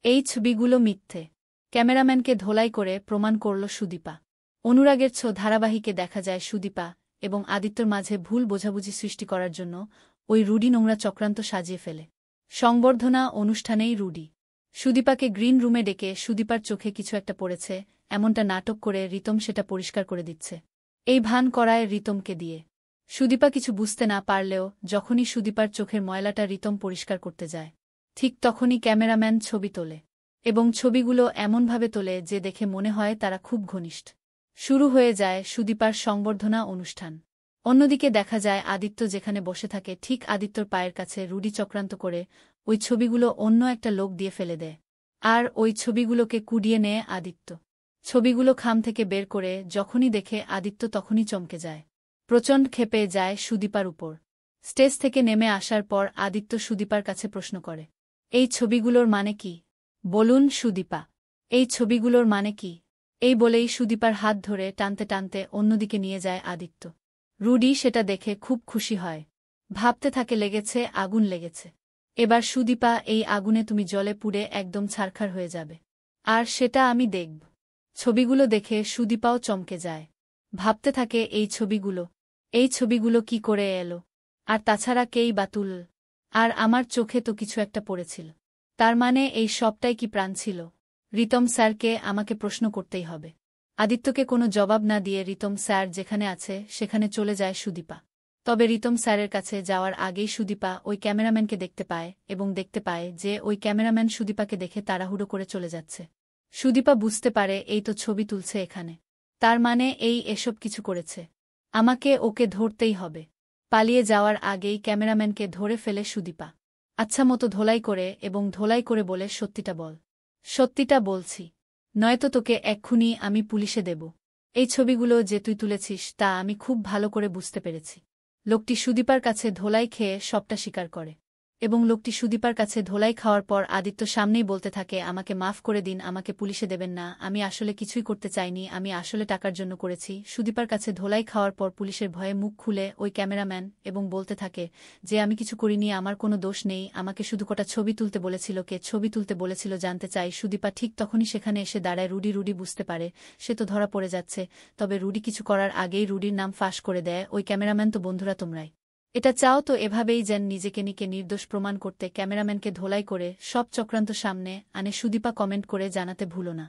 এই ছবিগুলো মিথ্যে। ক্যামেরাম্যানকে ধোলাই করে প্রমাণ করল সুদীপা। অনুরাগের ধারাবাহিকে দেখা যায় সুদীপা এবং আদিত্যর মাঝে ভুল বোঝাবুঝি সৃষ্টি করার জন্য ওই রুডি নোংরা চক্রান্ত সাজিয়ে ফেলে। সংবর্ধনা অনুষ্ঠানেই রুডি সুদীপাকে গ্রিন রুমে ডেকে সুদীপার চোখে কিছু একটা পড়েছে এমনটা নাটক করে রিতম সেটা পরিষ্কার করে দিচ্ছে। এই ভান করায় রিতমকে দিয়ে। সুদীপা কিছু বুঝতে না পারলেও যখনই সুদীপার চোখের ময়লাটা রিতম পরিষ্কার করতে যায়, ঠিক তখনই ক্যামেরাম্যান ছবি তোলে এবং ছবিগুলো এমনভাবে তোলে যে দেখে মনে হয় তারা খুব ঘনিষ্ঠ। শুরু হয়ে যায় সুদীপার সংবর্ধনা অনুষ্ঠান। অন্যদিকে দেখা যায় আদিত্য যেখানে বসে থাকে ঠিক আদিত্যর পায়ের কাছে রুডি চক্রান্ত করে ওই ছবিগুলো অন্য একটা লোক দিয়ে ফেলে দেয়। আর ওই ছবিগুলোকে কুড়িয়ে নেয় আদিত্য। ছবিগুলো খাম থেকে বের করে যখনই দেখে আদিত্য তখনই চমকে যায়। প্রচণ্ড ক্ষেপে যায় সুদীপার উপর। স্টেজ থেকে নেমে আসার পর আদিত্য সুদীপার কাছে প্রশ্ন করে, এই ছবিগুলোর মানে কি? বলুন সুদীপা, এই ছবিগুলোর মানে কি? এই বলেই সুদীপার হাত ধরে টানতে টানতে অন্যদিকে নিয়ে যায় আদিত্য। রুডি সেটা দেখে খুব খুশি হয়। ভাবতে থাকে লেগেছে, আগুন লেগেছে। এবার সুদীপা, এই আগুনে তুমি জলে পুড়ে একদম ছারখার হয়ে যাবে। আর সেটা আমি দেখব। ছবিগুলো দেখে সুদীপাও চমকে যায়। ভাবতে থাকে এই ছবিগুলো কি করে এলো? আর তাছাড়া কেই বা তুল? আর আমার চোখে তো কিছু একটা পড়েছিল। তার মানে এই সবটাই কি প্রাণ ছিল? রিতম স্যারকে আমাকে প্রশ্ন করতেই হবে। আদিত্যকে কোনো জবাব না দিয়ে রিতম স্যার যেখানে আছে সেখানে চলে যায় সুদীপা। তবে রিতম স্যারের কাছে যাওয়ার আগেই সুদীপা ওই ক্যামেরাম্যানকে দেখতে পায় এবং দেখতে পায় যে ওই ক্যামেরাম্যান সুদীপাকে দেখে তাড়াহুড়ো করে চলে যাচ্ছে। সুদীপা বুঝতে পারে এই তো ছবি তুলছে এখানে। তার মানে এসব কিছু করেছে। আমাকে ওকে ধরতেই হবে। পালিয়ে যাওয়ার আগেই ক্যামেরাম্যানকে ধরে ফেলে সুদীপা। আচ্ছা মতো ধোলাই করে এবং ধোলাই করে বলে, সত্যিটা বল। সত্যিটা বলছি, নয়তো তোকে এক্ষুনি আমি পুলিশে দেব। এই ছবিগুলো যে তুই তুলেছিস তা আমি খুব ভালো করে বুঝতে পেরেছি। লোকটি সুদীপার কাছে ধোলাই খেয়ে সবটা স্বীকার করে এবং লোকটি সুদীপার কাছে ধোলাই খাওয়ার পর আদিত্য সামনেই বলতে থাকে, আমাকে মাফ করে দিন, আমাকে পুলিশে দেবেন না, আমি আসলে কিছুই করতে চাইনি, আমি আসলে টাকার জন্য করেছি। সুদীপার কাছে ধোলাই খাওয়ার পর পুলিশের ভয়ে মুখ খুলে ওই ক্যামেরাম্যান এবং বলতে থাকে যে আমি কিছু করিনি, আমার কোনো দোষ নেই, আমাকে শুধু কটা ছবি তুলতে বলেছিল। কে ছবি তুলতে বলেছিল জানতে চাই সুদীপা। ঠিক তখনই সেখানে এসে দাঁড়ায় রুডি বুঝতে পারে সে তো ধরা পড়ে যাচ্ছে। তবে রুডি কিছু করার আগেই রুডির নাম ফাঁস করে দেয় ওই ক্যামেরাম্যান। তো বন্ধুরা, তোমরাই এটা চাও তো এভাবেই যেন নিজেকে নির্দোষ প্রমাণ করতে ক্যামেরাম্যানকে ধোলাই করে সব চক্রান্ত সামনে আনে সুদীপা? কমেন্ট করে জানাতে ভুলো না।